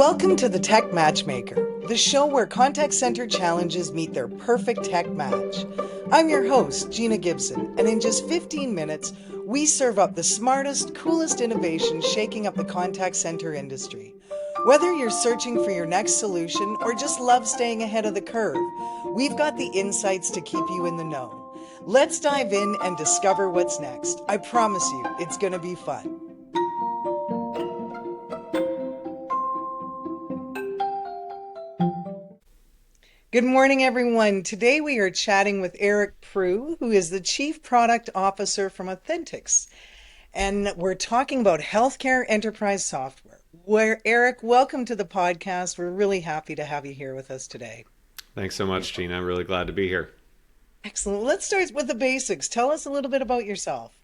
Welcome to the Tech Matchmaker, the show where contact center challenges meet their perfect tech match. I'm your host, Gina Gibson, and in just 15 minutes, we serve up the smartest, coolest innovations shaking up the contact center industry. Whether you're searching for your next solution or just love staying ahead of the curve, we've got the insights to keep you in the know. Let's dive in and discover what's next. I promise you, it's going to be fun. Good morning, everyone. Today we are chatting with Eric Prugh, who is the Chief Product Officer from Authenticx. And we're talking about healthcare enterprise software. Eric, welcome to the podcast. We're really happy to have you here with us today. Thanks so much, Gina. I'm really glad to be here. Excellent. Let's start with the basics. Tell us a little bit about yourself.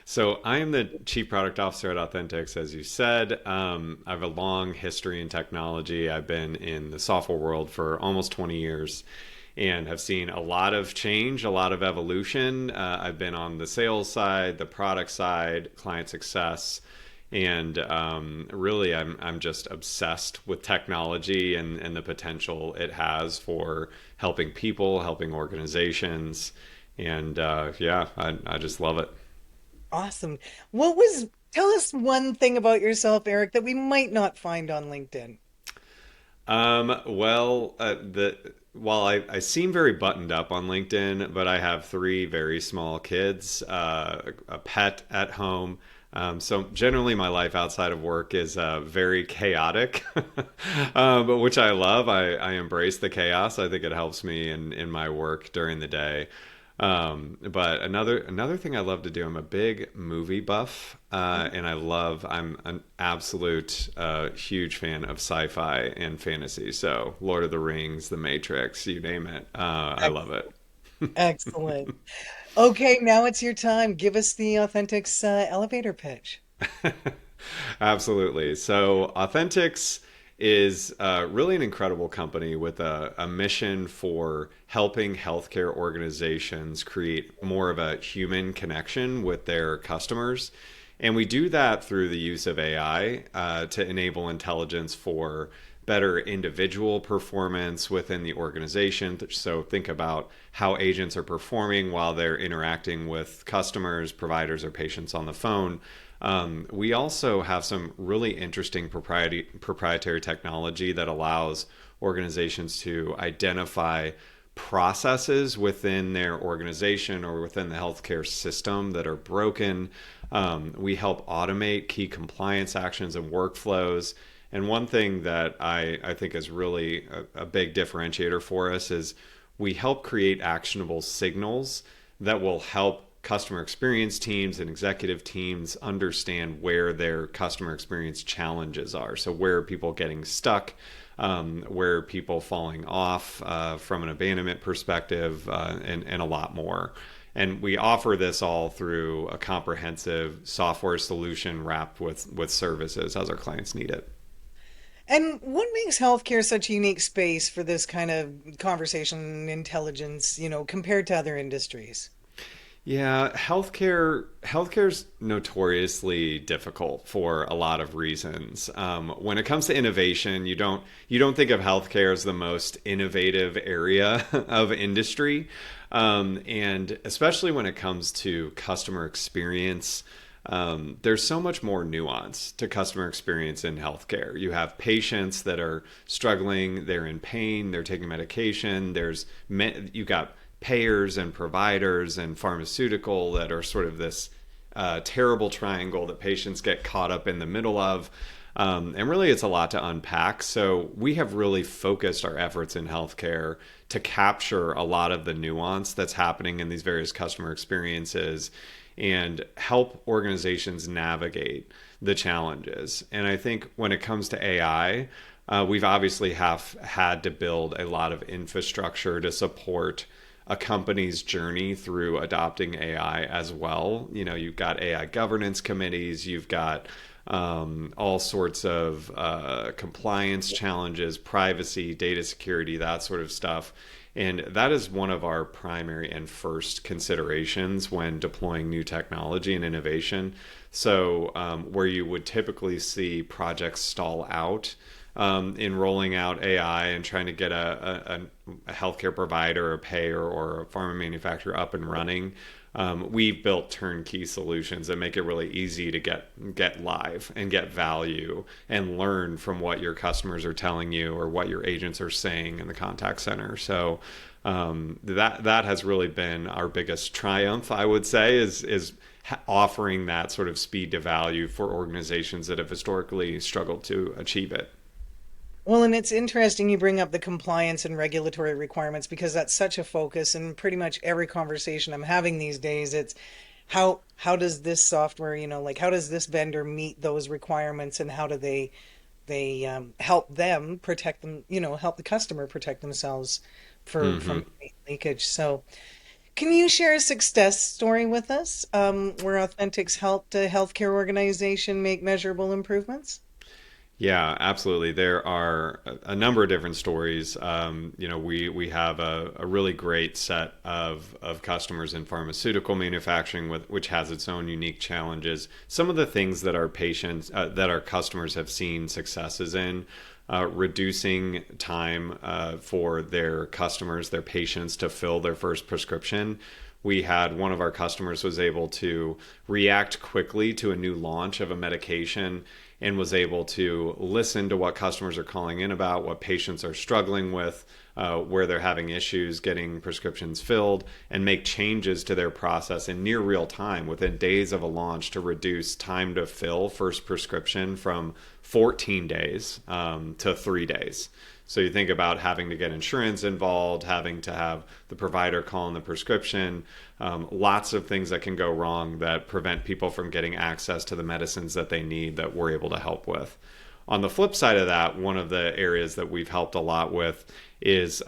So I am the Chief Product Officer at Authenticx, as you said. I have a long history in technology. I've been in the software world for almost 20 years and have seen a lot of change, a lot of evolution. I've been on the sales side, the product side, client success, and really I'm just obsessed with technology and the potential it has for helping people, helping organizations. And I just love it. Awesome. Tell us one thing about yourself, Eric, that we might not find on LinkedIn. While I seem very buttoned up on LinkedIn, but I have three very small kids, a pet at home. So generally my life outside of work is very chaotic, but which I love. I embrace the chaos. I think it helps me in my work during the day. But another thing I love to do, I'm a big movie buff, and I'm an absolute huge fan of sci-fi and fantasy. So Lord of the Rings, The Matrix, you name it. I love it. Excellent. Okay, now it's your time. Give us the Authenticx elevator pitch. Absolutely. So Authenticx is really an incredible company with a mission for helping healthcare organizations create more of a human connection with their customers. And we do that through the use of AI to enable intelligence for better individual performance within the organization. So think about how agents are performing while they're interacting with customers, providers, or patients on the phone. We also have some really interesting proprietary technology that allows organizations to identify processes within their organization or within the healthcare system that are broken. We help automate key compliance actions and workflows. And one thing that I think is really a big differentiator for us is we help create actionable signals that will help customer experience teams and executive teams understand where their customer experience challenges are. So where are people getting stuck, where are people falling off from an abandonment perspective, and a lot more. And we offer this all through a comprehensive software solution wrapped with services as our clients need it. And what makes healthcare such a unique space for this kind of conversation intelligence, compared to other industries? Yeah, healthcare's notoriously difficult for a lot of reasons. When it comes to innovation, you don't think of healthcare as the most innovative area of industry, and especially when it comes to customer experience. There's so much more nuance to customer experience in healthcare. You have patients that are struggling, they're in pain, they're taking medication. You got payers and providers and pharmaceutical that are sort of this terrible triangle that patients get caught up in the middle of. And really, it's a lot to unpack. So we have really focused our efforts in healthcare to capture a lot of the nuance that's happening in these various customer experiences and help organizations navigate the challenges. And I think when it comes to AI, we've obviously had to build a lot of infrastructure to support a company's journey through adopting AI as well. You've got AI governance committees, you've got all sorts of compliance challenges, privacy, data security, that sort of stuff. And that is one of our primary and first considerations when deploying new technology and innovation. So, where you would typically see projects stall out in rolling out AI and trying to get a healthcare provider, a payer, or a pharma manufacturer up and running, we've built turnkey solutions that make it really easy to get live and get value and learn from what your customers are telling you or what your agents are saying in the contact center. So that has really been our biggest triumph, I would say, is offering that sort of speed to value for organizations that have historically struggled to achieve it. Well, and it's interesting you bring up the compliance and regulatory requirements because that's such a focus in pretty much every conversation I'm having these days. It's how does this software, like how does this vendor meet those requirements and how do they help them protect them, help the customer protect themselves Hmm. from leakage. So, can you share a success story with us where Authenticx helped a healthcare organization make measurable improvements? Yeah, absolutely. There are a number of different stories. We have a really great set of customers in pharmaceutical manufacturing, which has its own unique challenges. Some of the things that our patients, that our customers have seen successes in, reducing time for their customers, their patients, to fill their first prescription. We had one of our customers was able to react quickly to a new launch of a medication and was able to listen to what customers are calling in about, what patients are struggling with, where they're having issues getting prescriptions filled, and make changes to their process in near real time within days of a launch to reduce time to fill first prescription from 14 days to 3 days. So you think about having to get insurance involved, having to have the provider call in the prescription, lots of things that can go wrong that prevent people from getting access to the medicines that they need that we're able to help with. On the flip side of that, one of the areas that we've helped a lot with is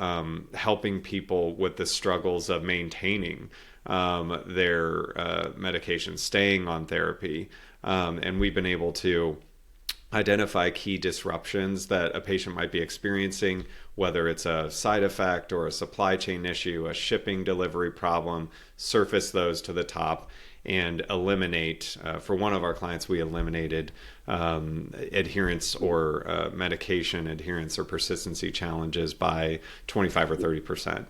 helping people with the struggles of maintaining their medication, staying on therapy. And we've been able to identify key disruptions that a patient might be experiencing, whether it's a side effect or a supply chain issue, a shipping delivery problem, surface those to the top and eliminate. For one of our clients, we eliminated adherence or medication adherence or persistency challenges by 25 or 30%.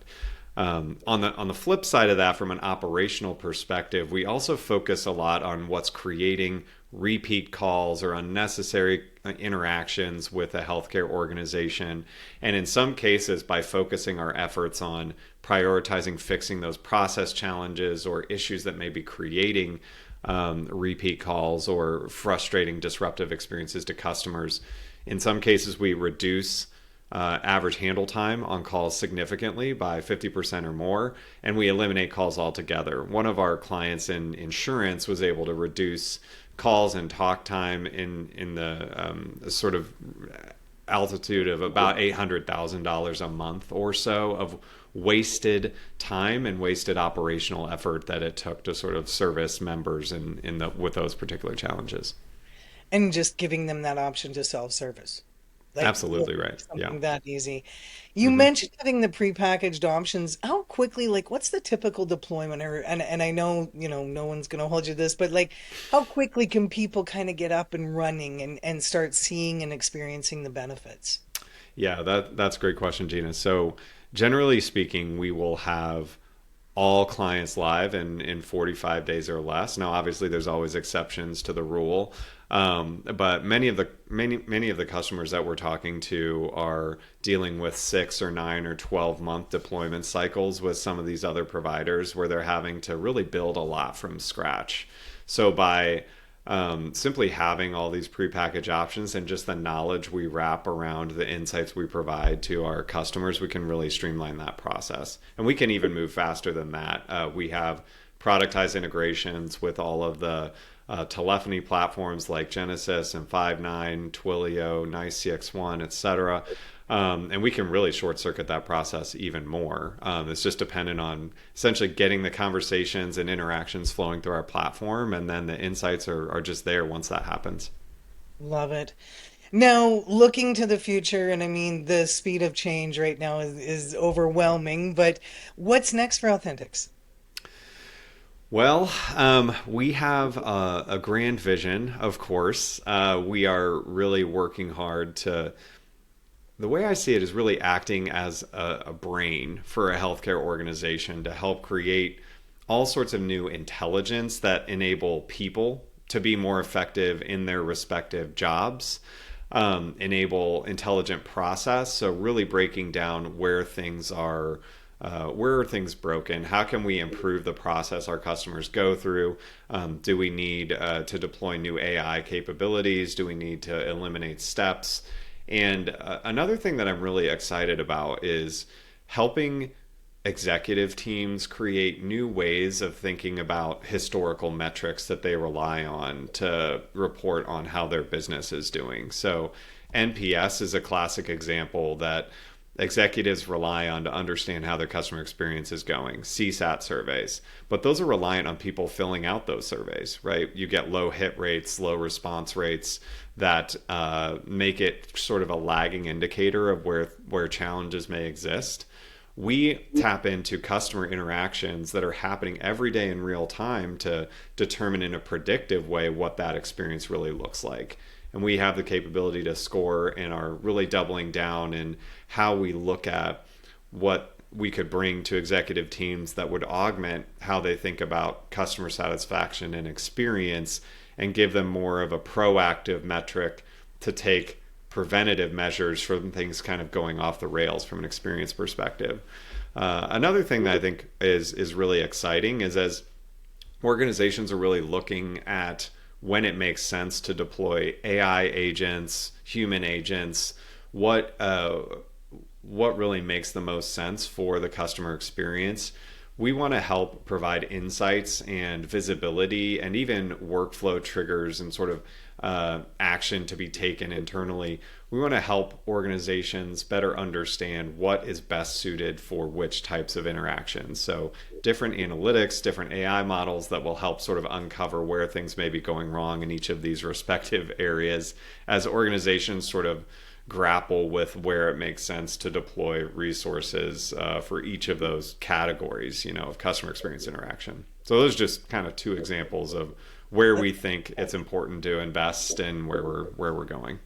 On the flip side of that, from an operational perspective, we also focus a lot on what's creating repeat calls or unnecessary interactions with a healthcare organization. And in some cases, by focusing our efforts on prioritizing fixing those process challenges or issues that may be creating repeat calls or frustrating disruptive experiences to customers, in some cases, we reduce average handle time on calls significantly by 50% or more, and we eliminate calls altogether. One of our clients in insurance was able to reduce calls and talk time in the sort of altitude of about $800,000 a month or so of wasted time and wasted operational effort that it took to sort of service members with those particular challenges. And just giving them that option to self-service. Like Absolutely right. Yeah. something that easy. You Hmm. mentioned having the prepackaged options. How quickly, like what's the typical deployment or and I know, no one's gonna hold you to this, but like how quickly can people kind of get up and running and start seeing and experiencing the benefits? Yeah, that's a great question, Gina. So generally speaking, we will have all clients live in 45 days or less. Now, obviously, there's always exceptions to the rule, but many of the customers that we're talking to are dealing with 6 or 9 or 12 month deployment cycles with some of these other providers, where they're having to really build a lot from scratch. So by simply having all these prepackaged options and just the knowledge we wrap around the insights we provide to our customers, we can really streamline that process. And we can even move faster than that. We have productized integrations with all of the telephony platforms like Genesis and Five9, Twilio, Nice CX1, etc. And we can really short circuit that process even more. It's just dependent on essentially getting the conversations and interactions flowing through our platform, and then the insights are just there once that happens. Love it. Now, looking to the future, and I mean, the speed of change right now is overwhelming, but what's next for Authenticx? Well, we have a grand vision, of course. We are really working hard to, the way I see it is really acting as a brain for a healthcare organization to help create all sorts of new intelligence that enable people to be more effective in their respective jobs, enable intelligent process. So, really breaking down where are things broken? How can we improve the process our customers go through? Do we need to deploy new AI capabilities? Do we need to eliminate steps? And another thing that I'm really excited about is helping executive teams create new ways of thinking about historical metrics that they rely on to report on how their business is doing. So, NPS is a classic example that executives rely on to understand how their customer experience is going, CSAT surveys. But those are reliant on people filling out those surveys, right? You get low hit rates, low response rates that make it sort of a lagging indicator of where challenges may exist. We tap into customer interactions that are happening every day in real time to determine in a predictive way what that experience really looks like. And we have the capability to score and are really doubling down in how we look at what we could bring to executive teams that would augment how they think about customer satisfaction and experience and give them more of a proactive metric to take preventative measures from things kind of going off the rails from an experience perspective. Another thing that I think is really exciting is as organizations are really looking at when it makes sense to deploy AI agents, human agents, what really makes the most sense for the customer experience. We want to help provide insights and visibility and even workflow triggers and sort of action to be taken internally. We want to help organizations better understand what is best suited for which types of interactions. So, different analytics, different AI models that will help sort of uncover where things may be going wrong in each of these respective areas as organizations sort of grapple with where it makes sense to deploy resources for each of those categories, of customer experience interaction. So those are just kind of two examples of where we think it's important to invest and where we're going.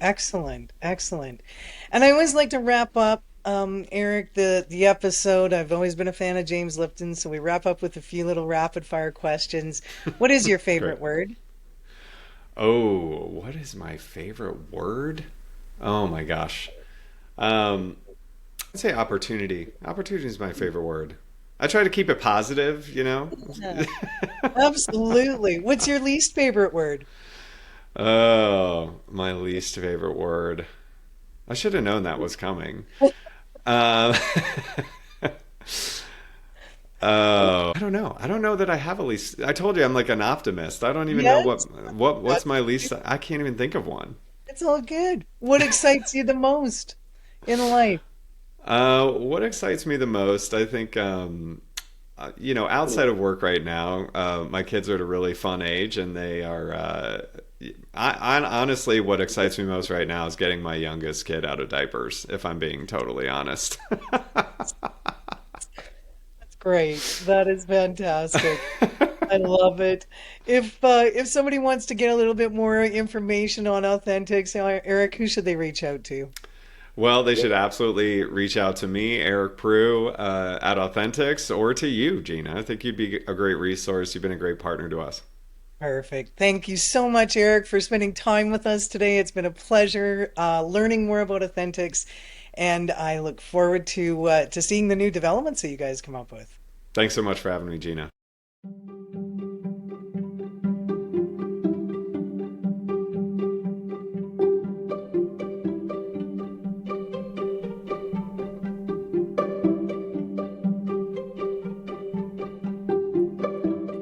Excellent, excellent. And I always like to wrap up, Eric, the episode. I've always been a fan of James Lipton, so we wrap up with a few little rapid fire questions. What is your Great. favorite word? Oh, what is my favorite word? Oh my gosh. Um, I'd say opportunity. Opportunity is my favorite word. I try to keep it positive. Yeah, absolutely. What's your least favorite word? Oh, my least favorite word. I should have known that was coming. Um, oh, I don't know. I don't know that I have a least. I told you I'm like an optimist. I don't even know Yes, what's that's my least. I can't even think of one. it's all good. What excites you the most in life? What excites me the most, I think, outside of work right now, my kids are at a really fun age, and they are. Honestly, what excites me most right now is getting my youngest kid out of diapers. If I'm being totally honest. That's great. That is fantastic. I love it. If somebody wants to get a little bit more information on Authentics, Eric, who should they reach out to? Well, they should absolutely reach out to me, Eric Prugh, at Authenticx, or to you, Gina. I think you'd be a great resource. You've been a great partner to us. Perfect. Thank you so much, Eric, for spending time with us today. It's been a pleasure learning more about Authentics, and I look forward to seeing the new developments that you guys come up with. Thanks so much for having me, Gina.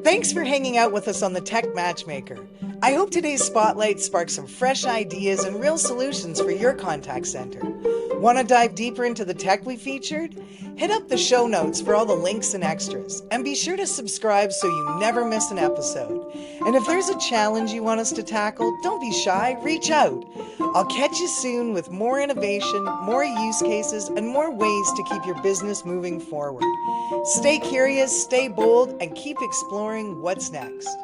Thanks for hanging out with us on the Tech Matchmaker. I hope today's spotlight sparks some fresh ideas and real solutions for your contact center. Want to dive deeper into the tech we featured? Hit up the show notes for all the links and extras, and be sure to subscribe so you never miss an episode. And if there's a challenge you want us to tackle, don't be shy, reach out. I'll catch you soon with more innovation, more use cases, and more ways to keep your business moving forward. Stay curious, stay bold, and keep exploring what's next.